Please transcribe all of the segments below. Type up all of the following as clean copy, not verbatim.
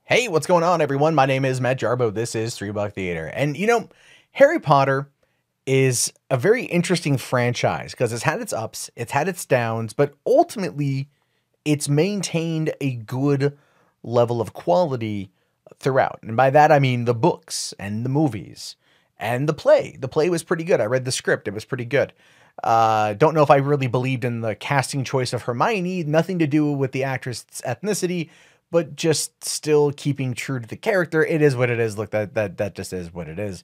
Hey, what's going on, everyone? My name is Matt Jarbo. This is Three Buck Theater. And Harry Potter is a very interesting franchise because it's had its ups, it's had its downs, but ultimately it's maintained a good level of quality throughout. And by that, I mean the books and the movies and the play. The play was pretty good. I read the script, it was pretty good. Don't know if I really believed in the casting choice of Hermione, nothing to do with the actress' ethnicity, but just still keeping true to the character. It is what it is. Look, that just is what it is.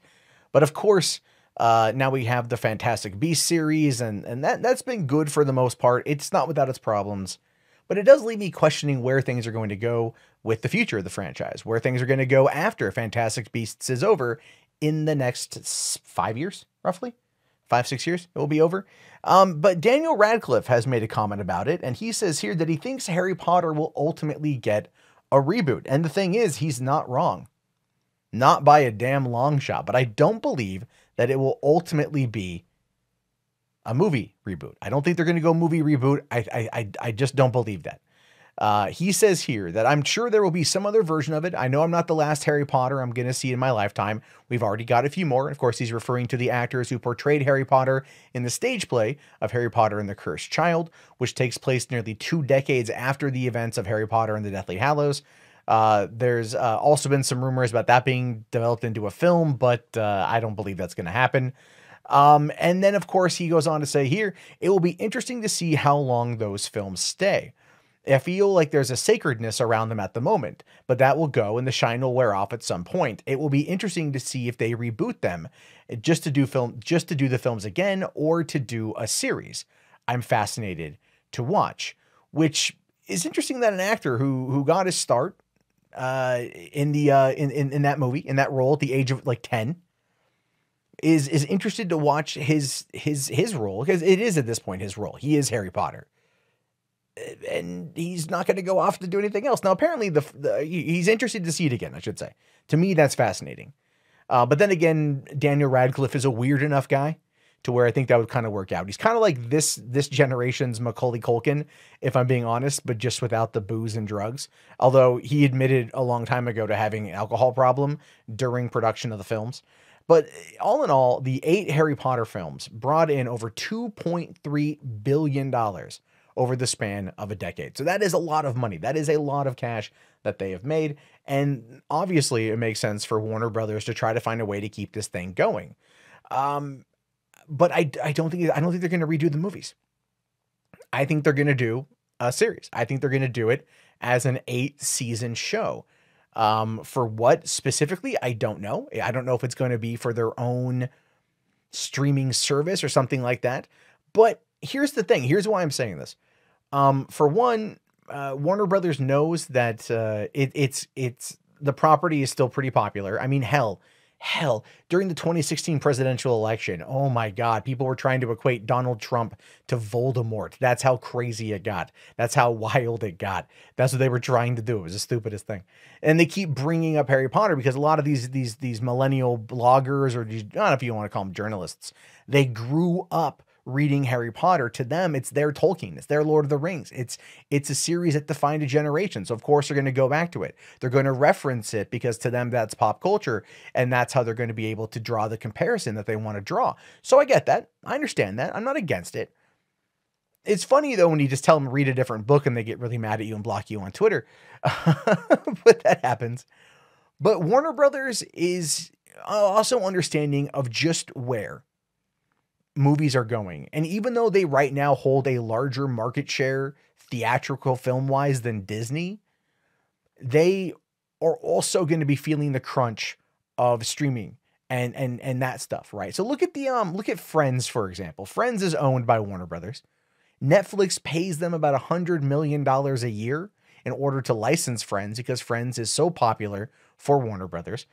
But of course, now we have the Fantastic Beasts series, and that's been good for the most part. It's not without its problems, but it does leave me questioning where things are going to go with the future of the franchise, where things are going to go after Fantastic Beasts is over in the next 5 years, roughly 5, 6 years. It will be over. But Daniel Radcliffe has made a comment about it, and he says here that he thinks Harry Potter will ultimately get a reboot. And the thing is, he's not wrong. Not by a damn long shot, but I don't believe that it will ultimately be a movie reboot. I don't think they're going to go movie reboot. I just don't believe that. He says here that I'm sure there will be some other version of it. I know I'm not the last Harry Potter I'm going to see in my lifetime. We've already got a few more. Of course, he's referring to the actors who portrayed Harry Potter in the stage play of Harry Potter and the Cursed Child, which takes place nearly 2 decades after the events of Harry Potter and the Deathly Hallows. There's also been some rumors about that being developed into a film, but I don't believe that's going to happen. And then, of course, he goes on to say here, it will be interesting to see how long those films stay. I feel like there's a sacredness around them at the moment, but that will go and the shine will wear off at some point. It will be interesting to see if they reboot them just to do the films again or to do a series. I'm fascinated to watch, which is interesting that an actor who got his start in that movie, in that role at the age of like 10 is interested to watch his role, because it is at this point his role. He is Harry Potter. And he's not going to go off to do anything else. Now, apparently he's interested to see it again, I should say. To me, that's fascinating. But then again, Daniel Radcliffe is a weird enough guy to where I think that would kind of work out. He's kind of like this generation's Macaulay Culkin, if I'm being honest, but just without the booze and drugs. Although he admitted a long time ago to having an alcohol problem during production of the films. But all in all, the 8 Harry Potter films brought in over $2.3 billion over the span of a decade. So that is a lot of money. That is a lot of cash that they have made. And obviously it makes sense for Warner Brothers to try to find a way to keep this thing going. But I don't think they're going to redo the movies. I think they're going to do a series. I think they're going to do it as an 8-season show. For what specifically, I don't know. I don't know if it's going to be for their own streaming service or something like that. But here's the thing. Here's why I'm saying this. For one, Warner Brothers knows that it's the property is still pretty popular. I mean, hell, during the 2016 presidential election, oh my God, people were trying to equate Donald Trump to Voldemort. That's how crazy it got. That's how wild it got. That's what they were trying to do. It was the stupidest thing. And they keep bringing up Harry Potter because a lot of these millennial bloggers, or I don't know if you want to call them journalists, they grew up reading Harry Potter. To them, it's their Tolkien, it's their Lord of the Rings. It's a series that defined a generation. So of course they're going to go back to it. They're going to reference it because to them that's pop culture, and that's how they're going to be able to draw the comparison that they want to draw. So I get that. I understand that. I'm not against it. It's funny though when you just tell them read a different book and they get really mad at you and block you on Twitter. But that happens. But Warner Brothers is also understanding of just where movies are going. And even though they right now hold a larger market share theatrical film wise than Disney, they are also going to be feeling the crunch of streaming and that stuff, right? So look at Friends, for example. Friends is owned by Warner Brothers. Netflix pays them about $100 million a year in order to license Friends because Friends is so popular for Warner Brothers.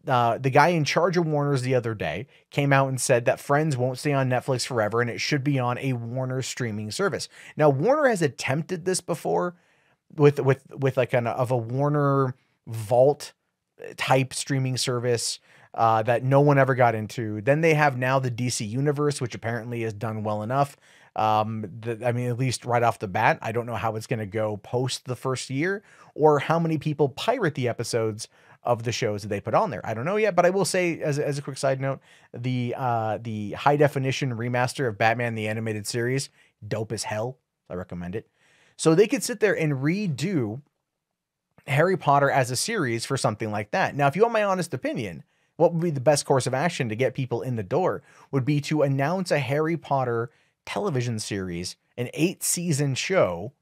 The guy in charge of Warner's the other day came out and said that Friends won't stay on Netflix forever and it should be on a Warner streaming service. Now, Warner has attempted this before with like a Warner Vault type streaming service that no one ever got into. Then they have now the DC Universe, which apparently has done well enough. I mean, at least right off the bat, I don't know how it's going to go post the first year, or how many people pirate the episodes of the shows that they put on there. I don't know yet, but I will say, as a quick side note, the high definition remaster of Batman the Animated Series, dope as hell. I recommend it. So they could sit there and redo Harry Potter as a series for something like that. Now, if you want my honest opinion, what would be the best course of action to get people in the door would be to announce a Harry Potter television series, an 8-season show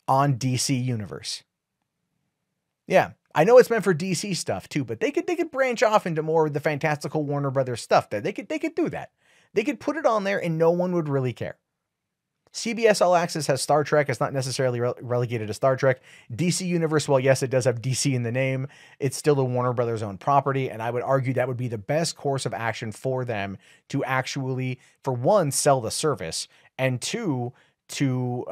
on DC Universe. Yeah, I know it's meant for DC stuff too, but they could branch off into more of the fantastical Warner Brothers stuff there. They could do that. They could put it on there and no one would really care. CBS All Access has Star Trek. It's not necessarily relegated to Star Trek. DC Universe, well, yes, it does have DC in the name. It's still a Warner Brothers owned property. And I would argue that would be the best course of action for them to actually, for one, sell the service, and two, to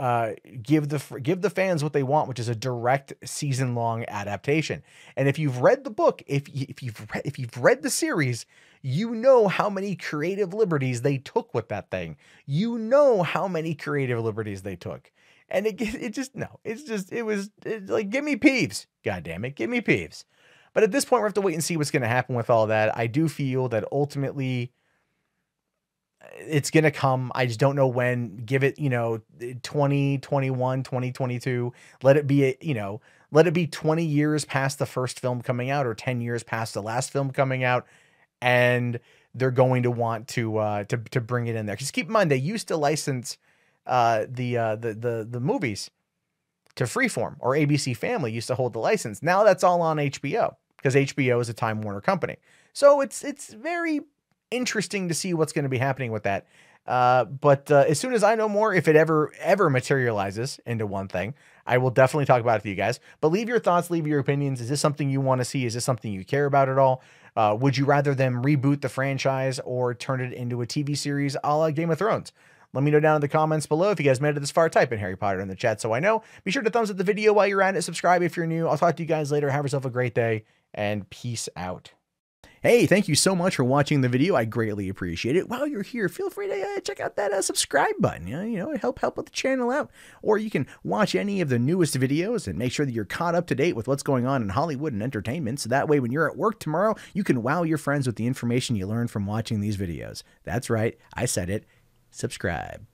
give the fans what they want, which is a direct season-long adaptation. And if you've read the book, if you've read the series, you know how many creative liberties they took with that thing. You know how many creative liberties they took. And it was like, give me Peeves. God damn it, give me Peeves. But at this point, we have to wait and see what's going to happen with all that. I do feel that ultimately it's going to come. I just don't know when. Give it, 2021, 2022. Let it be, let it be 20 years past the first film coming out, or 10 years past the last film coming out. And they're going to want to bring it in there. Because keep in mind, they used to license the movies to Freeform, or ABC Family used to hold the license. Now that's all on HBO, because HBO is a Time Warner company. So it's very interesting to see what's going to be happening with that. But as soon as I know more, if it ever materializes into one thing, I will definitely talk about it to you guys. But leave your thoughts, leave your opinions. Is this something you want to see? Is this something you care about at all? Would you rather them reboot the franchise or turn it into a TV series a la Game of Thrones? Let me know down in the comments below. If you guys made it this far, type in Harry Potter in the chat so I know. Be sure to thumbs up the video while you're at it. Subscribe if you're new. I'll talk to you guys later. Have yourself a great day, and peace out. Hey, thank you so much for watching the video. I greatly appreciate it. While you're here, feel free to check out that subscribe button. It help with the channel out. Or you can watch any of the newest videos and make sure that you're caught up to date with what's going on in Hollywood and entertainment. So that way, when you're at work tomorrow, you can wow your friends with the information you learned from watching these videos. That's right. I said it. Subscribe.